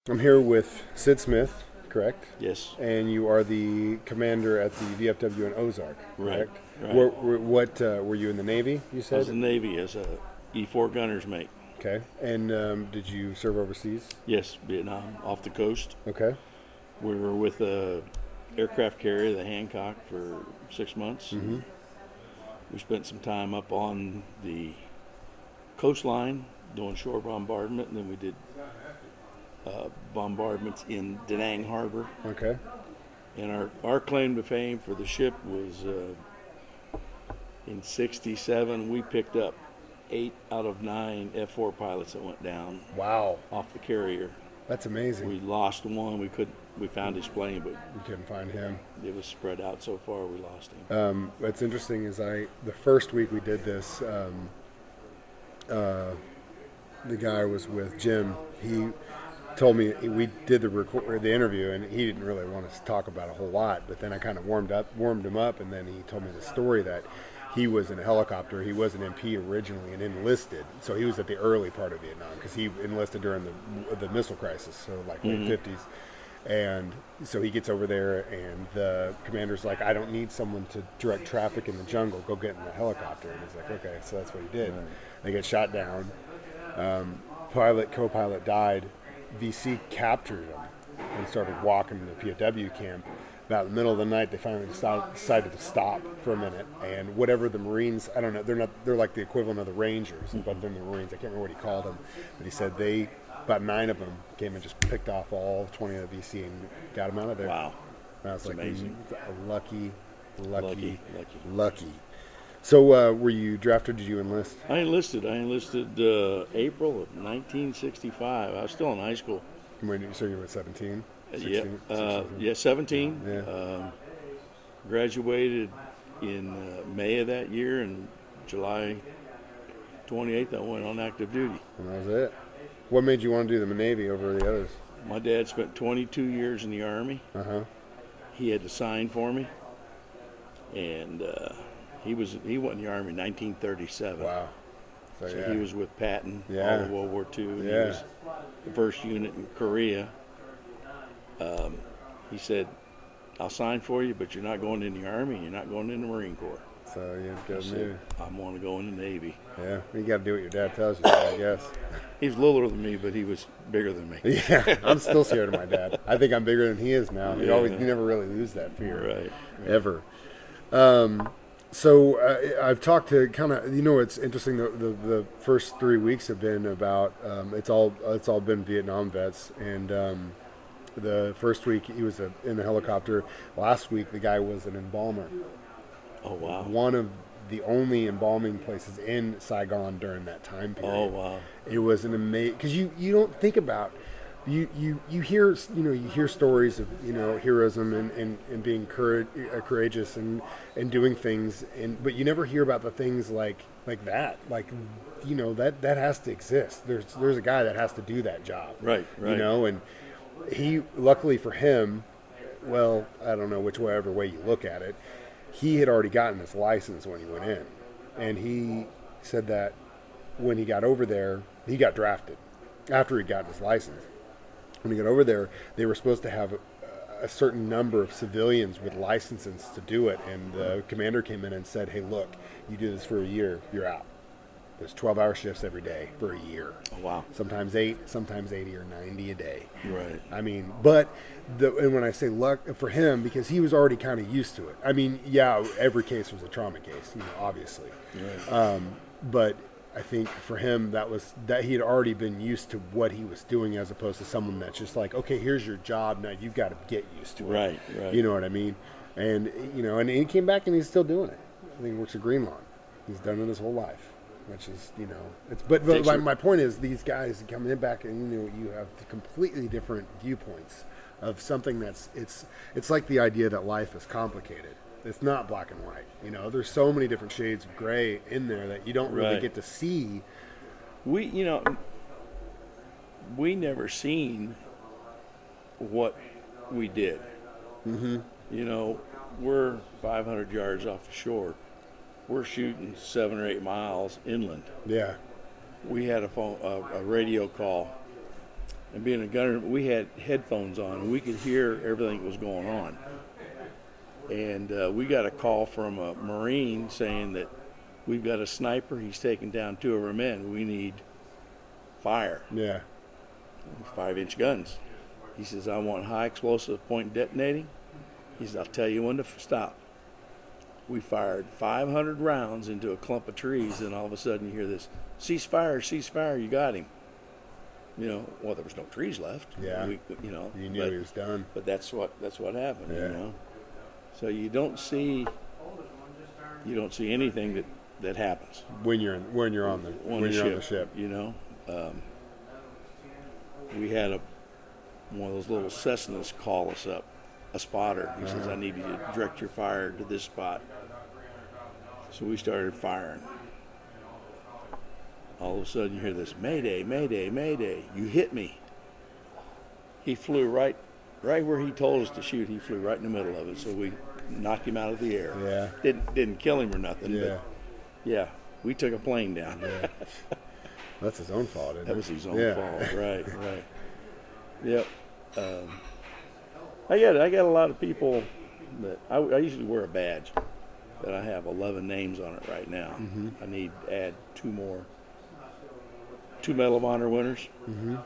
I'm here with Sid Smith, correct? Yes. And you are the commander at the VFW in Ozark, Right. correct? Right. What were you in the Navy? You I was said. in the Navy as a E4 gunner's mate. Okay. And did you serve overseas? Yes, Vietnam, off the coast. Okay. We were with a aircraft carrier, the Hancock, for 6 months. Mm-hmm. We spent some time up on the coastline doing shore bombardment, and then we did bombardments in Da Nang Harbor. Okay. And our claim to fame for the ship was in '67, we picked up 8 out of 9 F-4 pilots that went down Wow. off the carrier. That's amazing. We lost one. We found his plane, but You couldn't find him. it was spread out so far. We lost him. What's interesting is the first week we did this, the guy was with Jim. He told me we did the interview, and he didn't really want us to talk about a whole lot. But then I kind of warmed him up, and then he told me the story that he was in a helicopter. He was an MP originally and enlisted, so he was at the early part of Vietnam because he enlisted during the missile crisis, so like late '50s. And so he gets over there, and the commander's like, "I don't need someone to direct traffic in the jungle. Go get in the helicopter." And he's like, "Okay." So that's what he did. Right. They get shot down. Co-pilot died. VC captured him and started walking to the POW camp. About the middle of the night, they finally decided to stop for a minute. And whatever the Marines, I don't know, they're like the equivalent of the Rangers, but they're the Marines. I can't remember what he called them, but he said about 9 of them came and just picked off all 20 of the VC and got them out of there. Wow. And I was That's like, amazing. lucky. Lucky. So, were you drafted? Did you enlist? I enlisted April of 1965. I was still in high school. So you were 17? Yeah, 16? 17. Yeah. Graduated in May of that year, and July 28th, I went on active duty. And that was it. What made you want to do the Navy over the others? My dad spent 22 years in the Army. Uh-huh. He had to sign for me, and he went in the Army in 1937. Wow. So, So yeah. he was with Patton Yeah. all of World War II. And Yeah. He was the first unit in Korea. He said, "I'll sign for you, but you're not going in the Army. You're not going in the Marine Corps." So you I go said, Navy. "I want to go in the Navy." Yeah. You got to do what your dad tells you, I guess. He was littler than me, but he was bigger than me. Yeah. I'm still scared of my dad. I think I'm bigger than he is now. You Yeah. never really lose that fear. Right. Ever. I've talked to it's interesting. The first 3 weeks have been about it's all been Vietnam vets, and the first week he was in a helicopter. Last week the guy was an embalmer. Oh, wow. One of the only embalming places in Saigon during that time period. Oh, wow. It was an amazing because you don't think about. You hear stories of heroism and being courageous and doing things, but you never hear about the things like that that has to exist. There's a guy that has to do that job, Right. and he, luckily for him, well, I don't know whichever way you look at it, he had already gotten his license when he went in, and he said that when he got over there, he got drafted after he got his license. When he got over there, they were supposed to have a certain number of civilians with licenses to do it, and the commander came in and said, "Hey, look, you do this for a year, you're out. There's 12-hour shifts every day for a year. Oh, wow. Sometimes 8, sometimes 80 or 90 a day." Right. I mean, and when I say luck for him, because he was already kind of used to it. I mean, yeah, every case was a trauma case, obviously. Right. But I think for him that he had already been used to what he was doing, as opposed to someone that's just like, okay, here's your job, now you've got to get used to it. Right. You know what I mean? And and he came back and he's still doing it. I think he works at Green Lawn. He's done it his whole life, which is it's. But my point is, these guys come in back and you have completely different viewpoints of something it's like the idea that life is complicated. It's not black and white. There's so many different shades of gray in there that you don't really Right. get to see. We never seen what we did. Mm-hmm. We're 500 yards off the shore. We're shooting 7 or 8 miles inland. Yeah. We had a radio call And being a gunner, we had headphones on, and we could hear everything that was going on. And we got a call from a Marine saying that we've got a sniper. He's taking down 2 of our men. We need fire. Yeah. 5-inch guns. He says, I want high explosive point detonating. He says, I'll tell you when to stop. We fired 500 rounds into a clump of trees, and all of a sudden you hear this, ceasefire, ceasefire, you got him. You know, well, there was no trees left. Yeah. You know, You knew he was done. But that's what happened. Yeah. You know, so you don't see anything that happens When you're on the ship. You know, we had one of those little Cessnas call us up, a spotter. He says, I need you to direct your fire to this spot. So we started firing. All of a sudden you hear this, Mayday, Mayday, Mayday. You hit me. He flew right where he told us to shoot. He flew right in the middle of it. So we knocked him out of the air. Yeah. Didn't kill him or nothing. Yeah. But yeah, we took a plane down. Yeah. That's his own fault, isn't it? That was his own fault. Right. Yep. I got a lot of people that I usually wear a badge that I have 11 names on it right now. Mm-hmm. I need to add 2 more. 2 Medal of Honor winners. Mm-hmm.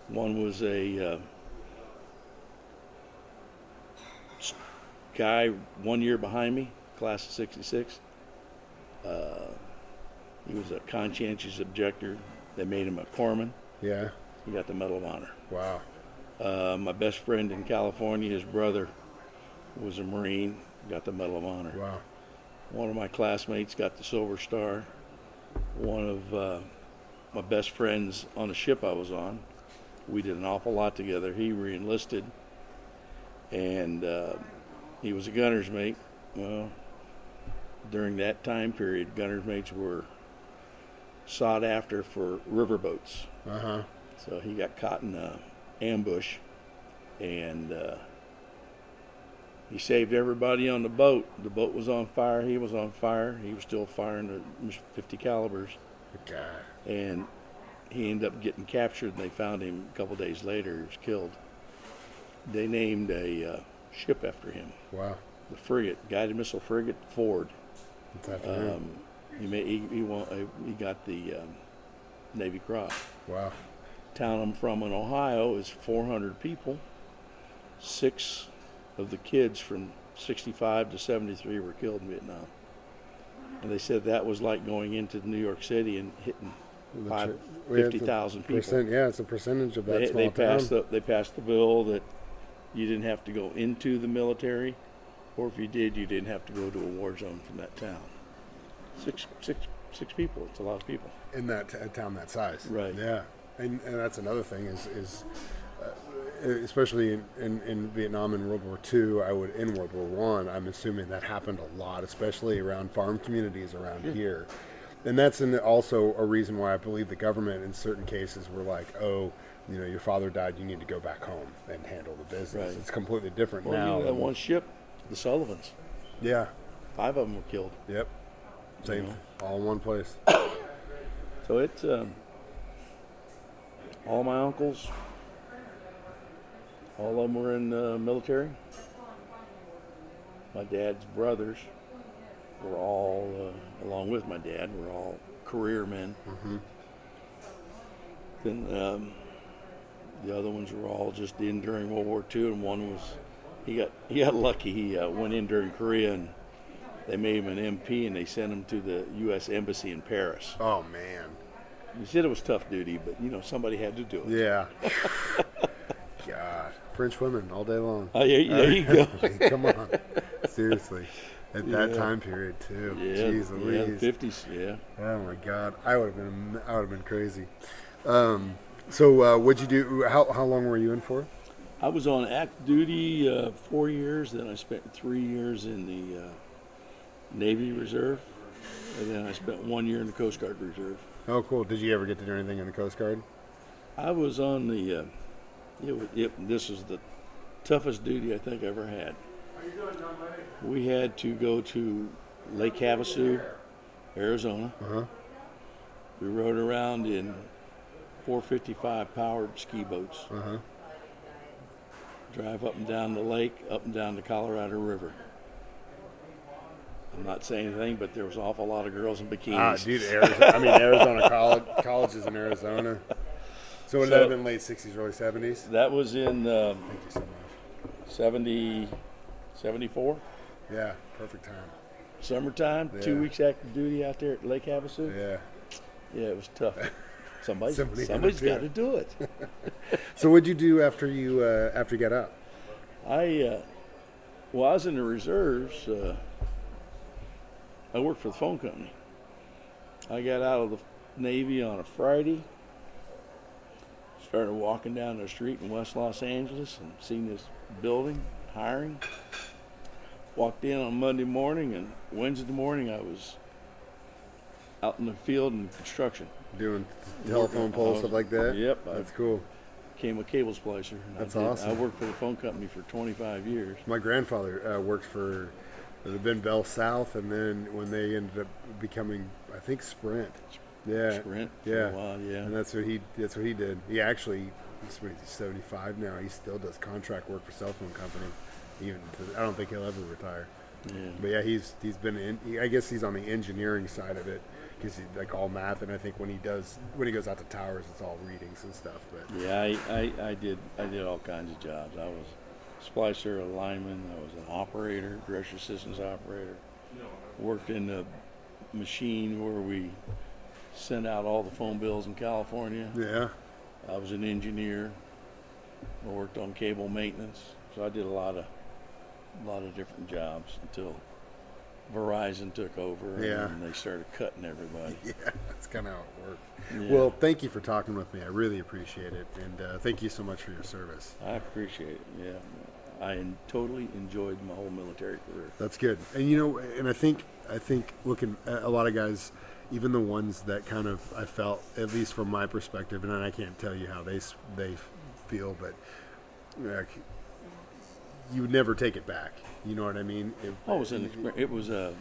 One was a guy 1 year behind me, class of '66. He was a conscientious objector. They made him a corpsman. Yeah. He got the Medal of Honor. Wow. My best friend in California, his brother was a Marine, got the Medal of Honor. Wow. One of my classmates got the Silver Star. One of my best friends on the ship I was on, we did an awful lot together. He re-enlisted, and he was a gunner's mate. Well, during that time period, gunner's mates were sought after for riverboats. Uh-huh. So he got caught in an ambush, and he saved everybody on the boat. The boat was on fire. He was on fire. He was still firing the 50 calibers. God. And he ended up getting captured, and they found him a couple days later. He was killed. They named a ship after him. Wow. The frigate, guided missile frigate Ford. What's after him? He got the Navy Cross. Wow. Town I'm from in Ohio is 400 people. 6 of the kids from 65 to 73 were killed in Vietnam. And they said that was like going into New York City and hitting 50,000 people. Yeah, it's a percentage of that They small town. They passed the bill that you didn't have to go into the military, or if you did, you didn't have to go to a war zone from that town. Six people. It's a lot of people. In that a town that size. Right. Yeah. And that's another thing is especially in Vietnam and World War II, in World War I, I'm assuming that happened a lot, especially around farm communities around here. And that's also a reason why I believe the government in certain cases were like, oh, you know, your father died, you need to go back home and handle the business. Right. It's completely different Well, now. you know, that one ship, the Sullivans, Yeah. 5 of them were killed. Yep. Same. You know. All in one place. So it's all my uncles, all of them were in the military. My dad's brothers were all, along with my dad, were all career men. Mm-hmm. Then the other ones were all just in during World War II, and one was he got lucky. He went in during Korea, and they made him an MP, and they sent him to the U.S. Embassy in Paris. Oh man. He said it was tough duty, but you know somebody had to do it. Yeah. God, French women all day long. Oh, yeah, there you go. Come on, seriously. At that time period too. Yeah, Jeez Louise. 50s. Yeah. Oh my God, I would have been crazy. So what'd you do? How long were you in for? I was on active duty 4 years. Then I spent 3 years in the Navy Reserve, and then I spent 1 year in the Coast Guard Reserve. Oh, cool. Did you ever get to do anything in the Coast Guard? I was on the. This was the toughest duty I think I ever had. We had to go to Lake Havasu, Arizona. Uh-huh. We rode around in 455 powered ski boats. Uh-huh. Drive up and down the lake, up and down the Colorado River. I'm not saying anything, but there was an awful lot of girls in bikinis. Ah, dude, Arizona colleges in Arizona. So would that have been late 60s, early 70s? That was in Thank you so much. 74. Yeah, perfect time. Summertime, Yeah. 2 weeks active duty out there at Lake Havasu. Yeah. Yeah, it was tough. Somebody's Somebody got to do it. So what'd you do after you got out? I was in the reserves. I worked for the phone company. I got out of the Navy on a Friday. Started walking down the street in West Los Angeles and seen this building, hiring. Walked in on Monday morning, and Wednesday morning I was out in the field in construction. Doing telephone poles, stuff like that? Yep. That's cool. Became a cable splicer. That's awesome. I worked for the phone company for 25 years. My grandfather worked for then Bell South, and then when they ended up becoming, I think, Sprint. Yeah. Sprint Yeah. for a while, yeah. And that's what he did. He actually, he's 75 now. He still does contract work for cell phone company. I don't think he'll ever retire. Yeah. But yeah, he's been I guess he's on the engineering side of it, because he's like all math, and I think when he goes out to towers, it's all readings and stuff. But Yeah, I did all kinds of jobs. I was a splicer, a lineman, I was an operator, director assistance operator. Worked in the machine where we sent out all the phone bills in California. yeah, I was an engineer. I worked on cable maintenance. So I did a lot of different jobs until Verizon took over, Yeah. and they started cutting everybody. yeah, that's kind of how it works. Yeah. Well, thank you for talking with me. I really appreciate it, and thank you so much for your service. I appreciate it. Yeah, I totally enjoyed my whole military career. That's good. And and I think looking at a lot of guys, even the ones that kind of I felt, at least from my perspective, and I can't tell you how they feel, but you would never take it back. You know what I mean? It was a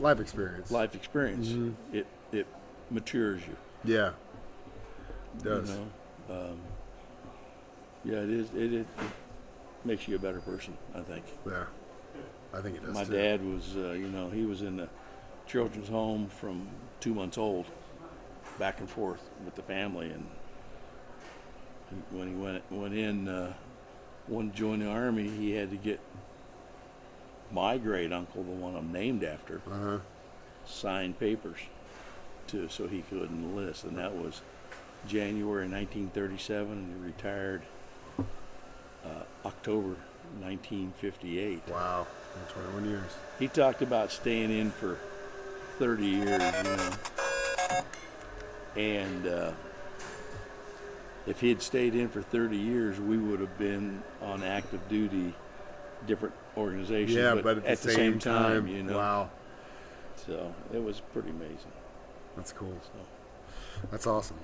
life experience. life experience. Mm-hmm. It matures you. Yeah, it does. You know? Yeah, it is. It makes you a better person, I think. Yeah, I think it does. My too. dad was, he was in the children's home from 2 months old, back and forth with the family, and when he went in, wanted to join the Army, he had to get my great uncle, the one I'm named after, Uh-huh. sign papers so he could enlist, and that was January 1937, and he retired October 1958. Wow, 21 years. He talked about staying in for 30 years, and if he had stayed in for 30 years, we would have been on active duty, different organizations, Yeah, but at the same time, wow, So it was pretty amazing. that's cool. So. That's awesome.